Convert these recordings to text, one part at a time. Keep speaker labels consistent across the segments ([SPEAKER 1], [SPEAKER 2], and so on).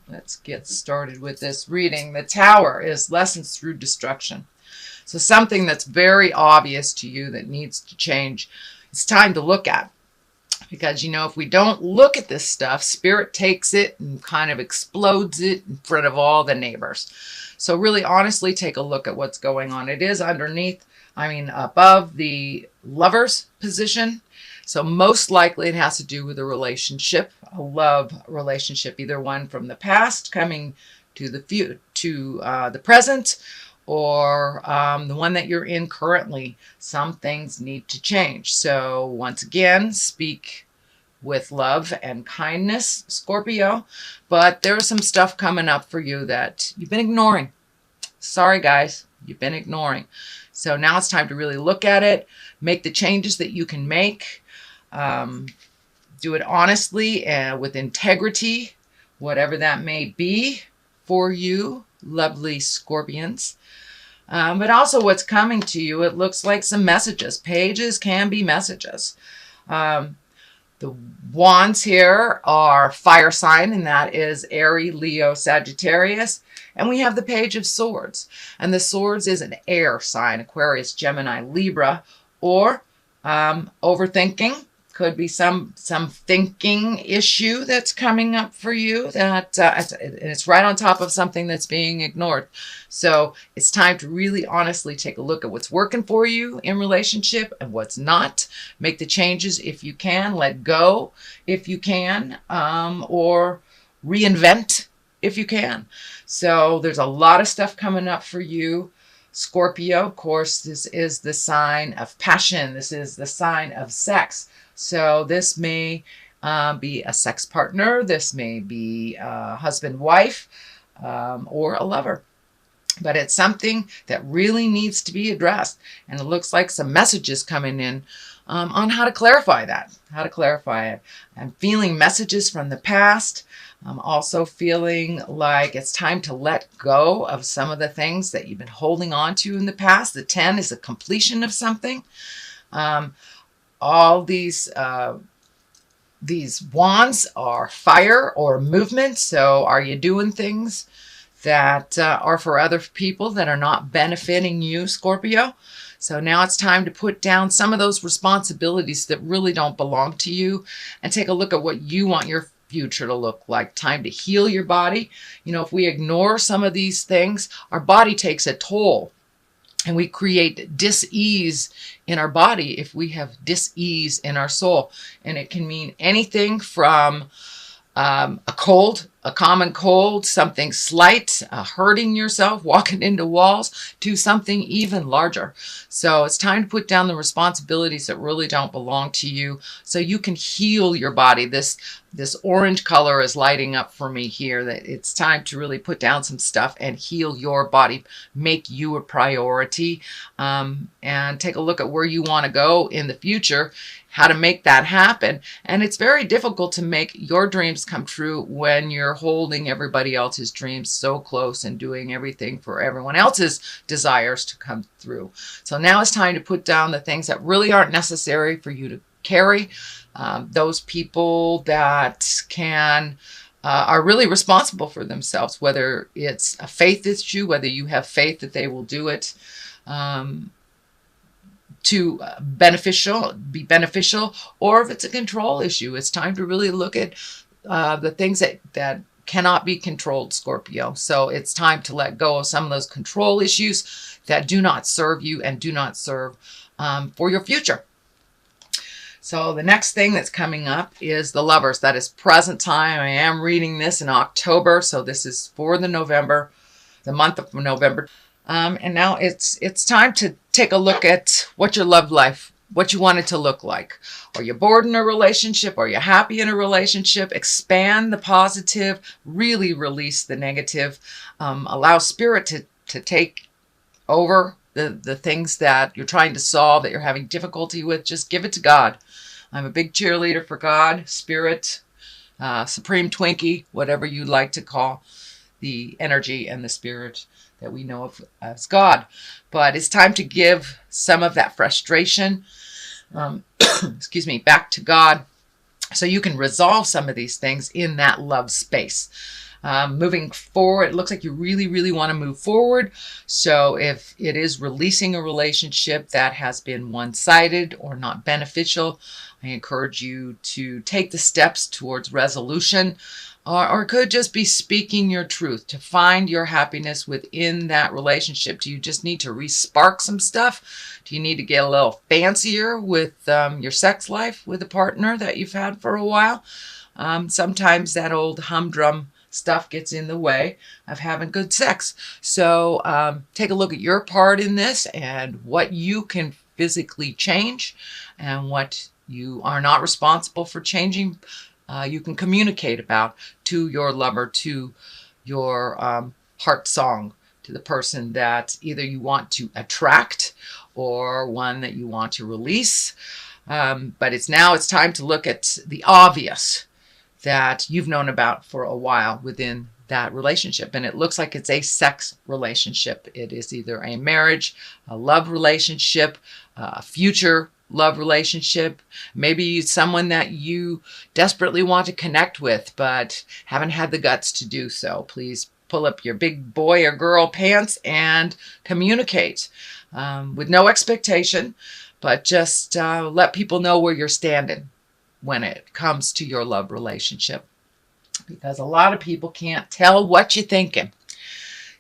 [SPEAKER 1] Let's get started with this reading. The Tower is lessons through destruction. So something that's very obvious to you that needs to change, it's time to look at. Because, if we don't look at this stuff, Spirit takes it and kind of explodes it in front of all the neighbors. So really, honestly, take a look at what's going on. It is above the Lover's position. So most likely it has to do with a relationship, a love relationship, either one from the past coming to the present, or the one that you're in currently. Some things need to change. So once again, speak with love and kindness, Scorpio. But there's some stuff coming up for you that you've been ignoring. Sorry, guys, you've been ignoring. So now it's time to really look at it, make the changes that you can make. Do it honestly and with integrity, whatever that may be for you, lovely Scorpions. But also what's coming to you, it looks like some messages. Pages can be messages. The wands here are fire sign, and that is Aries, Leo, Sagittarius. And we have the Page of Swords. And the Swords is an air sign, Aquarius, Gemini, Libra, or overthinking. Could be some thinking issue that's coming up for you that it's right on top of something that's being ignored. So it's time to really honestly take a look at what's working for you in relationship and what's not. Make the changes if you can. Let go if you can, or reinvent if you can. So there's a lot of stuff coming up for you, Scorpio. Of course, this is the sign of passion. This is the sign of sex. So this may be a sex partner. This may be a husband, wife, or a lover. But it's something that really needs to be addressed. And it looks like some messages coming in on how to clarify that, how to clarify it. I'm feeling messages from the past. I'm also feeling like it's time to let go of some of the things that you've been holding on to in the past. The 10 is a completion of something. All these wands are fire or movement. So are you doing things that are for other people that are not benefiting you, Scorpio? So now it's time to put down some of those responsibilities that really don't belong to you and take a look at what you want your future to look like. Time to heal your body. If we ignore some of these things, our body takes a toll. And we create dis-ease in our body if we have dis-ease in our soul. And it can mean anything from a cold, a common cold, something slight, hurting yourself, walking into walls, to something even larger. So it's time to put down the responsibilities that really don't belong to you so you can heal your body. This orange color is lighting up for me here, that it's time to really put down some stuff and heal your body, make you a priority, and take a look at where you want to go in the future, how to make that happen. And it's very difficult to make your dreams come true when you're holding everybody else's dreams so close and doing everything for everyone else's desires to come through. So now it's time to put down the things that really aren't necessary for you to carry. Those people that are really responsible for themselves, whether it's a faith issue, whether you have faith that they will do it to be beneficial, or if it's a control issue. It's time to really look at the things that cannot be controlled, Scorpio. So it's time to let go of some of those control issues that do not serve you and do not serve for your future. So the next thing that's coming up is the Lovers. That is present time. I am reading this in October, so this is for the month of November. And now it's time to take a look at what your love life, what you want it to look like. Are you bored in a relationship? Are you happy in a relationship? Expand the positive, really release the negative. Allow Spirit to take over the things that you're trying to solve, that you're having difficulty with. Just give it to God. I'm a big cheerleader for God, Spirit, Supreme Twinkie, whatever you'd like to call the energy and the spirit that we know of as God. But it's time to give some of that frustration, back to God, so you can resolve some of these things in that love space. Moving forward, it looks like you really, really want to move forward. So if it is releasing a relationship that has been one-sided or not beneficial, I encourage you to take the steps towards resolution, or it could just be speaking your truth to find your happiness within that relationship. Do you just need to re-spark some stuff? Do you need to get a little fancier with your sex life with a partner that you've had for a while? Sometimes that old humdrum stuff gets in the way of having good sex. So take a look at your part in this and what you can physically change and what you are not responsible for changing. You can communicate about to your lover, to your heart song, to the person that either you want to attract or one that you want to release. But it's time to look at the obvious that you've known about for a while within that relationship. And it looks like it's a sex relationship. It is either a marriage, a love relationship, a future love relationship, maybe someone that you desperately want to connect with, but haven't had the guts to do so. Please pull up your big boy or girl pants and communicate with no expectation, but just let people know where you're standing when it comes to your love relationship, because a lot of people can't tell what you're thinking.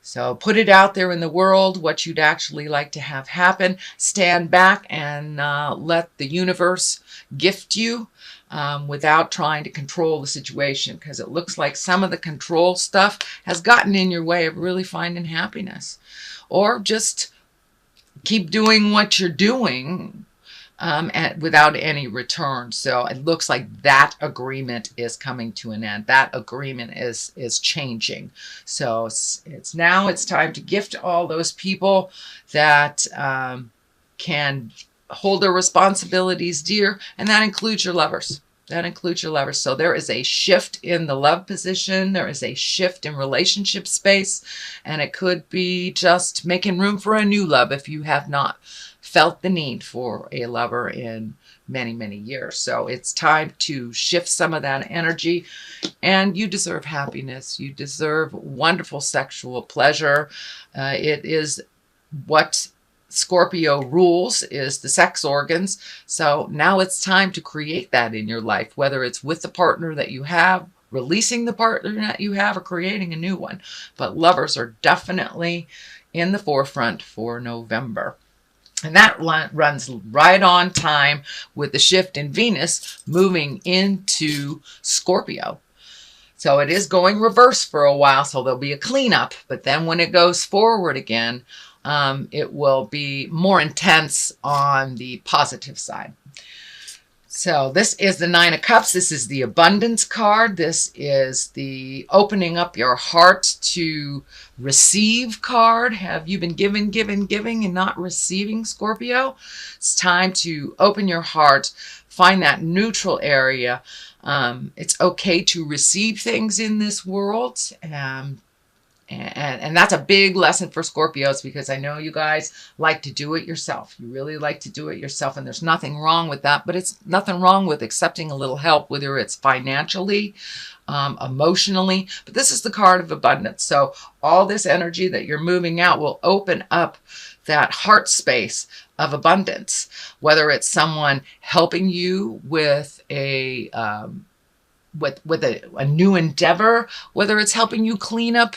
[SPEAKER 1] So put it out there in the world, what you'd actually like to have happen. Stand back and let the universe gift you without trying to control the situation, because it looks like some of the control stuff has gotten in your way of really finding happiness. Or just keep doing what you're doing without any return. So it looks like that agreement is coming to an end. That agreement is changing. So it's time to gift all those people that can hold their responsibilities dear, and that includes your lovers. That includes your lovers. So there is a shift in the love position. There is a shift in relationship space, and it could be just making room for a new love if you have not felt the need for a lover in many, many years. So it's time to shift some of that energy, and you deserve happiness. You deserve wonderful sexual pleasure. It is what Scorpio rules, is the sex organs. So now it's time to create that in your life, whether it's with the partner that you have, releasing the partner that you have, or creating a new one. But lovers are definitely in the forefront for November. And that runs right on time with the shift in Venus moving into Scorpio. So it is going reverse for a while, so there'll be a cleanup. But then when it goes forward again, it will be more intense on the positive side. So this is the Nine of Cups. This is the abundance card. This is the opening up your heart to receive card. Have you been giving and not receiving, Scorpio? It's time to open your heart, find that neutral area. It's okay to receive things in this world. And that's a big lesson for Scorpios, because I know you guys like to do it yourself. You really like to do it yourself, and there's nothing wrong with that. But it's nothing wrong with accepting a little help, whether it's financially, emotionally. But this is the card of abundance. So all this energy that you're moving out will open up that heart space of abundance, whether it's someone helping you with a new endeavor, whether it's helping you clean up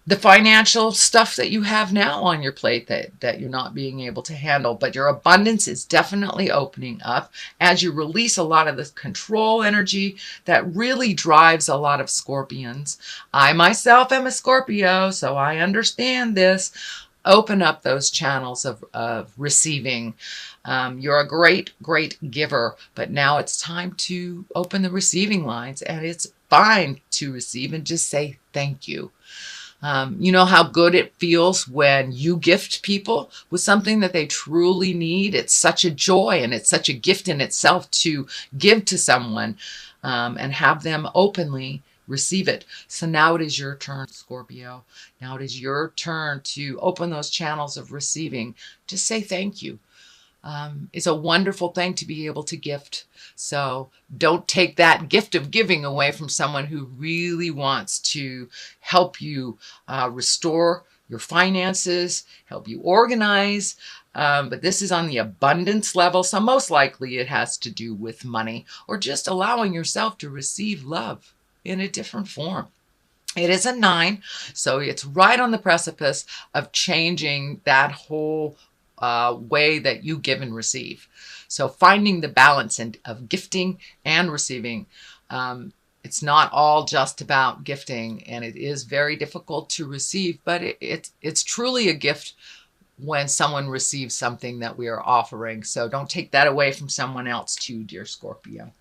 [SPEAKER 1] the financial stuff that you have now on your plate that you're not being able to handle. But your abundance is definitely opening up as you release a lot of this control energy that really drives a lot of Scorpions. I myself am a Scorpio, so I understand this. Open up those channels of receiving. You're a great, great giver, but now it's time to open the receiving lines, and it's fine to receive and just say thank you. You know how good it feels when you gift people with something that they truly need. It's such a joy, and it's such a gift in itself to give to someone and have them openly receive it. So now it is your turn, Scorpio. Now it is your turn to open those channels of receiving. Just say thank you. It's a wonderful thing to be able to gift. So don't take that gift of giving away from someone who really wants to help you restore your finances, help you organize. But this is on the abundance level. So most likely it has to do with money or just allowing yourself to receive love in a different form. It is a 9, so it's right on the precipice of changing that whole way that you give and receive. So finding the balance of gifting and receiving. It's not all just about gifting, and it is very difficult to receive, but it's truly a gift when someone receives something that we are offering. So don't take that away from someone else too, dear Scorpio.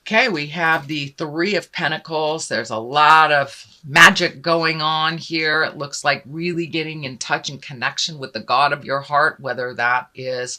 [SPEAKER 1] Okay, we have the 3 of Pentacles. There's a lot of magic going on here. It looks like really getting in touch and connection with the God of your heart, whether that is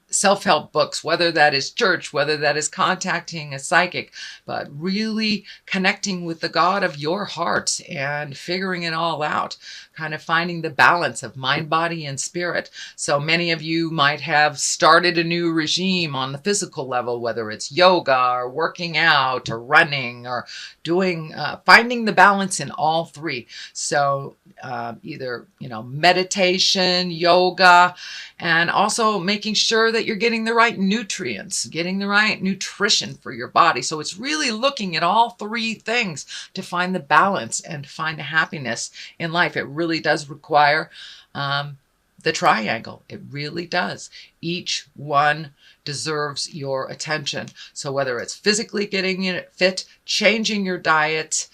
[SPEAKER 1] self-help books, whether that is church, whether that is contacting a psychic, but really connecting with the God of your heart and figuring it all out, kind of finding the balance of mind, body, and spirit. So many of you might have started a new regime on the physical level, whether it's yoga or working out or running or doing, finding the balance in all 3. So either, meditation, yoga, and also making sure that you're getting the right nutrients, getting the right nutrition for your body. So it's really looking at all 3 things to find the balance and find the happiness in life. It really does require the triangle. It really does. Each one deserves your attention. So whether it's physically getting it fit, changing your diet,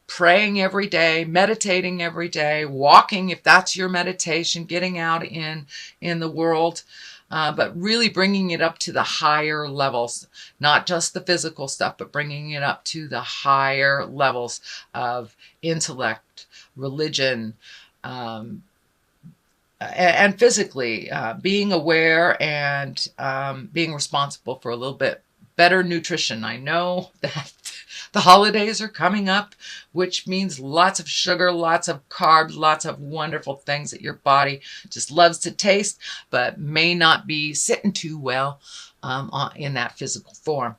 [SPEAKER 1] praying every day, meditating every day, walking if that's your meditation, getting out in the world, but really bringing it up to the higher levels, not just the physical stuff, but bringing it up to the higher levels of intellect, religion, and physically, being aware and being responsible for a little bit better nutrition. I know that the holidays are coming up, which means lots of sugar, lots of carbs, lots of wonderful things that your body just loves to taste, but may not be sitting too well in that physical form.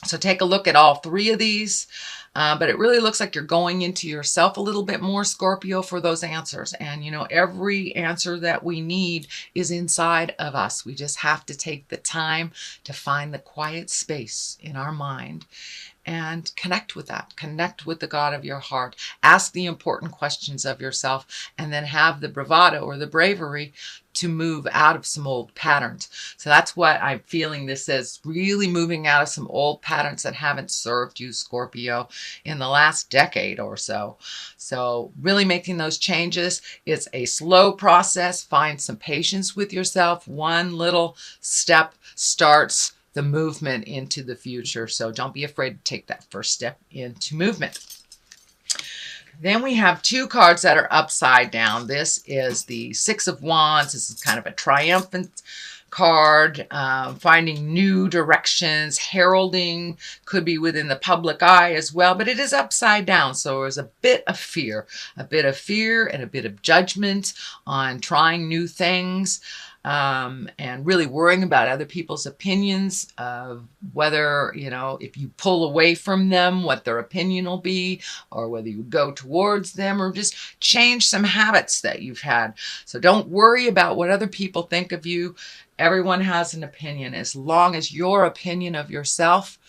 [SPEAKER 1] So take a look at all 3 of these, but it really looks like you're going into yourself a little bit more, Scorpio, for those answers. And, every answer that we need is inside of us. We just have to take the time to find the quiet space in our mind and connect with that. Connect with the God of your heart. Ask the important questions of yourself, and then have the bravado or the bravery to move out of some old patterns. So that's what I'm feeling this is, really moving out of some old patterns that haven't served you, Scorpio, in the last decade or so. So really making those changes. It's a slow process. Find some patience with yourself. One little step starts the movement into the future. So don't be afraid to take that first step into movement. Then we have 2 cards that are upside down. This is the 6 of Wands. This is kind of a triumphant card, finding new directions, heralding, could be within the public eye as well, but it is upside down. So there's a bit of fear and a bit of judgment on trying new things. And really worrying about other people's opinions of whether, if you pull away from them, what their opinion will be, or whether you go towards them, or just change some habits that you've had. So don't worry about what other people think of you. Everyone has an opinion. As long as your opinion of yourself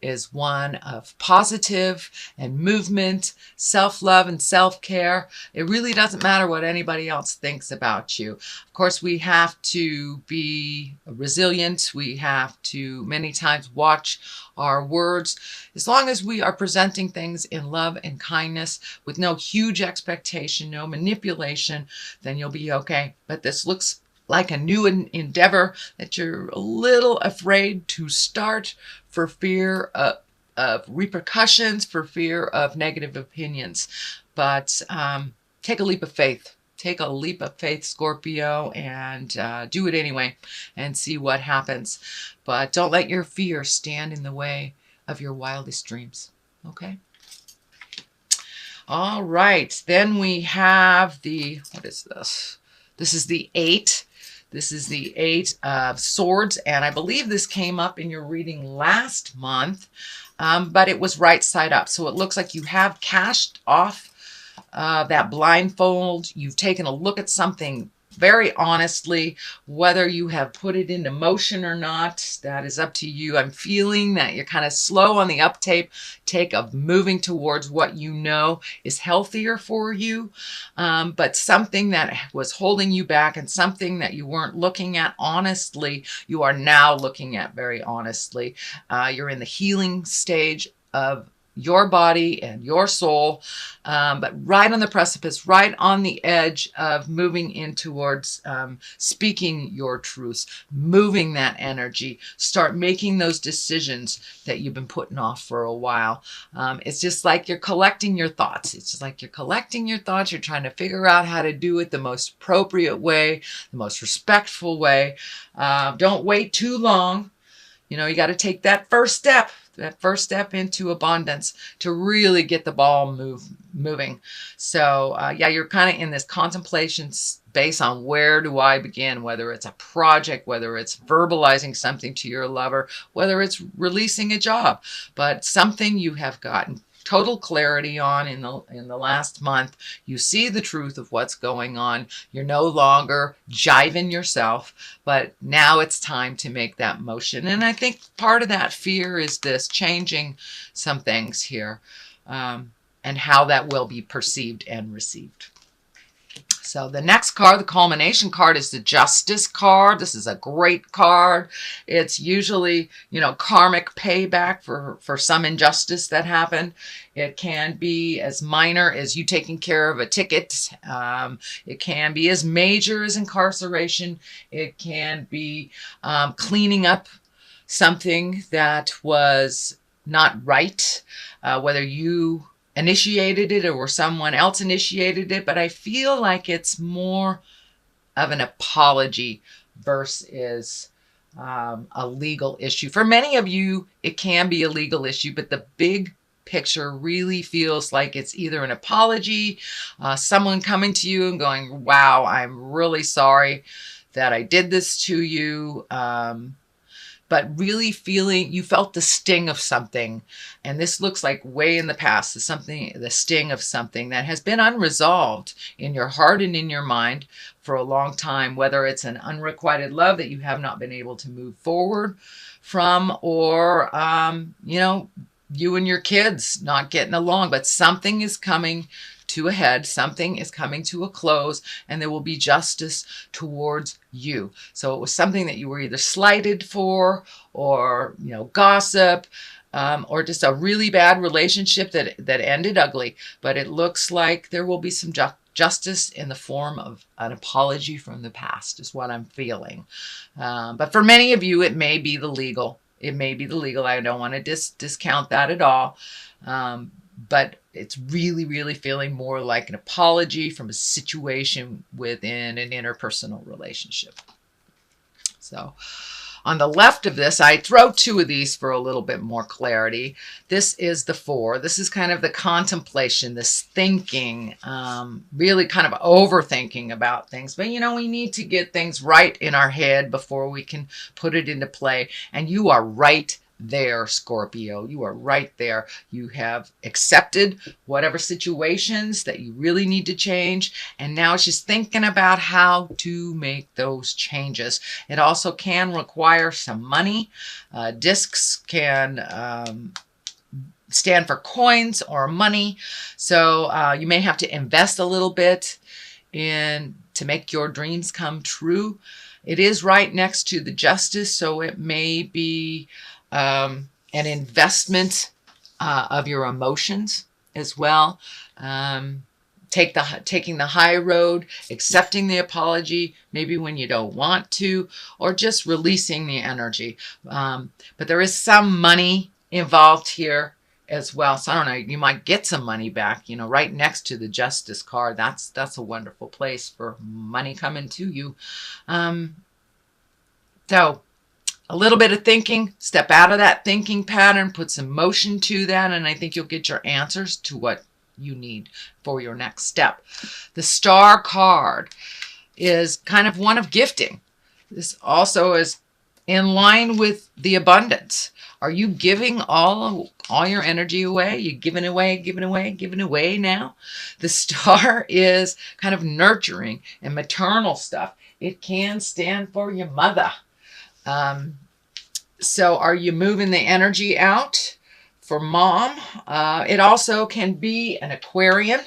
[SPEAKER 1] is one of positive and movement, self-love and self-care, it really doesn't matter what anybody else thinks about you. Of course, we have to be resilient. We have to many times watch our words. As long as we are presenting things in love and kindness with no huge expectation, no manipulation, then you'll be okay. But this looks like a new endeavor that you're a little afraid to start for fear of repercussions, for fear of negative opinions. But take a leap of faith. Take a leap of faith, Scorpio, and do it anyway and see what happens. But don't let your fear stand in the way of your wildest dreams. Okay? All right. Then we have what is this? This is the 8. This is the Eight of Swords, and I believe this came up in your reading last month, but it was right side up. So it looks like you have cashed off that blindfold. You've taken a look at something very honestly. Whether you have put it into motion or not, that is up to you. I'm feeling that you're kind of slow on the uptake of moving towards what you know is healthier for you, but something that was holding you back and something that you weren't looking at honestly, you are now looking at very honestly. You're in the healing stage of your body and your soul, but right on the precipice, right on the edge of moving in towards speaking your truths, moving that energy, start making those decisions that you've been putting off for a while. It's just like you're collecting your thoughts. It's just like you're collecting your thoughts. You're trying to figure out how to do it the most appropriate way, the most respectful way. Don't wait too long. You know, you got to take that first step into abundance to really get the ball moving. So yeah, you're kind of in this contemplation space on where do I begin, whether it's a project, whether it's verbalizing something to your lover, whether it's releasing a job, but something you have gotten total clarity on in the last month. You see the truth of what's going on. You're no longer jiving yourself, but now it's time to make that motion. And I think part of that fear is this changing some things here, and how that will be perceived and received. So the next card, the culmination card, is the Justice card. This is a great card. It's usually, you know, karmic payback for some injustice that happened. It can be as minor as you taking care of a ticket. It can be as major as incarceration. It can be cleaning up something that was not right, whether you initiated it or someone else initiated it, but I feel like it's more of an apology versus a legal issue. For many of you, it can be a legal issue, but the big picture really feels like it's either an apology, someone coming to you and going, wow, I'm really sorry that I did this to you, but really feeling you felt the sting of something. And this looks like way in the past, the sting of something that has been unresolved in your heart and in your mind for a long time, whether it's an unrequited love that you have not been able to move forward from, or, you know, you and your kids not getting along, but something is coming to a head, something is coming to a close, and there will be justice towards you. So it was something that you were either slighted for, or, you know, gossip, or just a really bad relationship that ended ugly. But it looks like there will be some justice in the form of an apology from the past, is what I'm feeling. But for many of you, it may be the legal. It may be the legal. I don't want to discount that at all. But it's really, really feeling more like an apology from a situation within an interpersonal relationship. So on the left of this, I throw two of these for a little bit more clarity. This is the Four. This is kind of the contemplation, this thinking, really kind of overthinking about things. But, you know, we need to get things right in our head before we can put it into play. And you are right there, Scorpio. You are right there. You have accepted whatever situations that you really need to change, and now it's just thinking about how to make those changes. It also can require some money. Discs can stand for coins or money, so you may have to invest a little bit to make your dreams come true. It is right next to the Justice, so it may be an investment of your emotions as well. Taking the high road, accepting the apology, maybe when you don't want to, or just releasing the energy. But there is some money involved here as well. So I don't know, you might get some money back, you know, right next to the Justice card. That's a wonderful place for money coming to you. So a little bit of thinking, step out of that thinking pattern, put some motion to that, and I think you'll get your answers to what you need for your next step. The Star card is kind of one of gifting. This also is in line with the abundance. Are you giving all your energy away? You giving away now? The star is kind of nurturing and maternal stuff. It can stand for your mother. So are you moving the energy out for mom? It also can be an Aquarian.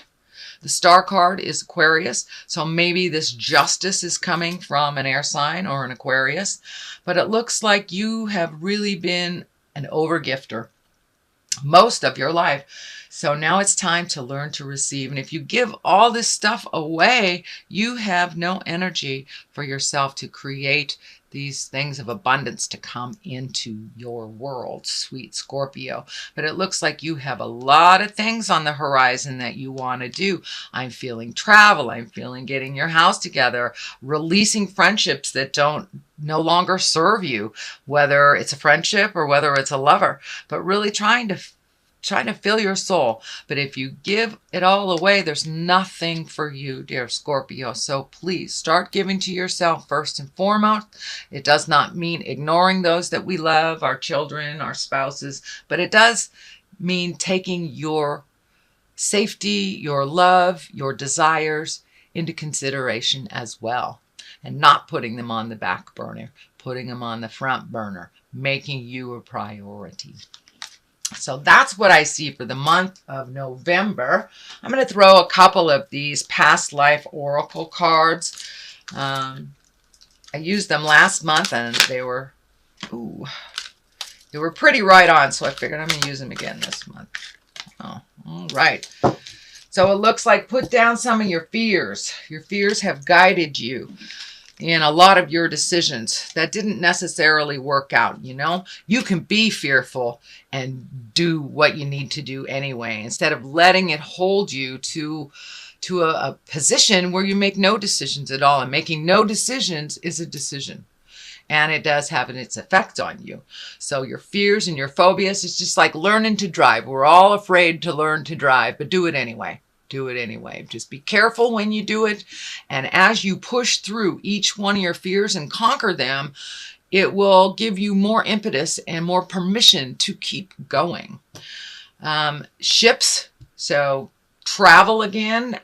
[SPEAKER 1] The star card is Aquarius, so maybe this justice is coming from an air sign or an Aquarius, but it looks like you have really been an overgifter most of your life. So now it's time to learn to receive. And if you give all this stuff away, you have no energy for yourself to create these things of abundance to come into your world, sweet Scorpio. But it looks like you have a lot of things on the horizon that you want to do. I'm feeling travel. I'm feeling getting your house together, releasing friendships that no longer serve you, whether it's a friendship or whether it's a lover, but really trying to fill your soul. But if you give it all away, there's nothing for you, dear Scorpio. So please start giving to yourself first and foremost. It does not mean ignoring those that we love, our children, our spouses, but it does mean taking your safety, your love, your desires into consideration as well, and not putting them on the back burner, putting them on the front burner, making you a priority. So that's what I see for the month of November. I'm going to throw a couple of these past life oracle cards. I used them last month and they were pretty right on, so I figured I'm going to use them again this month. Oh, all right. So it looks like put down some of your fears. Your fears have guided you in a lot of your decisions that didn't necessarily work out. You can be fearful and do what you need to do anyway, instead of letting it hold you to a position where you make no decisions at all. And making no decisions is a decision, and it does have its effect on you. So your fears and your phobias, it's just like learning to drive. We're all afraid to learn to drive, but do it anyway. Do it anyway. Just be careful when you do it. And as you push through each one of your fears and conquer them, it will give you more impetus and more permission to keep going. Ships. So travel again.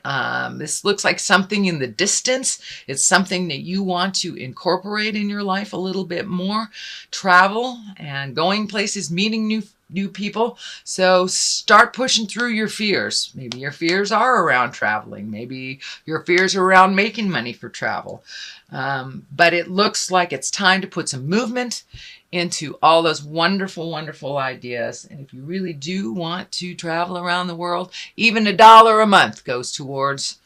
[SPEAKER 1] This looks like something in the distance. It's something that you want to incorporate in your life a little bit more. Travel and going places, meeting new people. So start pushing through your fears. Maybe your fears are around traveling. Maybe your fears are around making money for travel. But it looks like it's time to put some movement into all those wonderful, wonderful ideas. And if you really do want to travel around the world, even $1 a month goes towards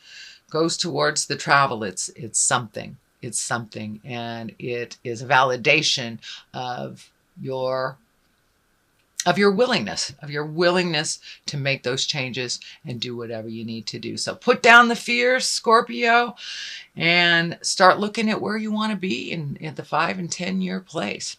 [SPEAKER 1] the travel. It's something. It's something. And it is a validation of your willingness to make those changes and do whatever you need to do. So put down the fears, Scorpio, and start looking at where you want to be in the 5 and 10 year place.